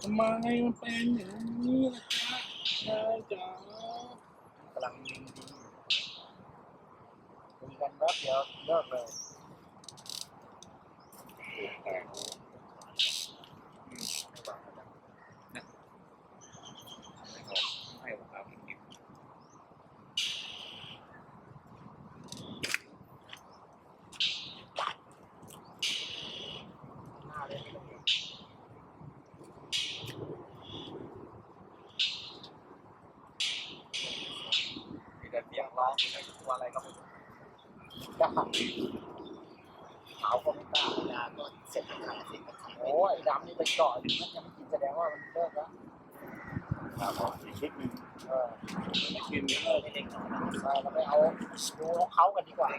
ทำไมมันเป็นอย่างนี้ล่ะจ๊ะชายจ๋ากำลังยิงดีคุยกันแป๊บเดียวเลิกเลยแต่ระวังนะนะให้ผมเอาอีกนิดหน้าเลยไม่ต้องมีแต่เสียงร้องไม่รู้อะไรก็ไม่รู้จ้าขาวก็ไม่กล้าเวลาก็เสร็จขาเสร็จขาโอ้ยดำนี่ไปเกาะอยู่มันยังไม่กินแสดงว่ามันเลิกแล้วครับอีกนิดนึงไม่กินเลิกไม่เล็กน้อยเราไปเอาดูเขากันดีกว่า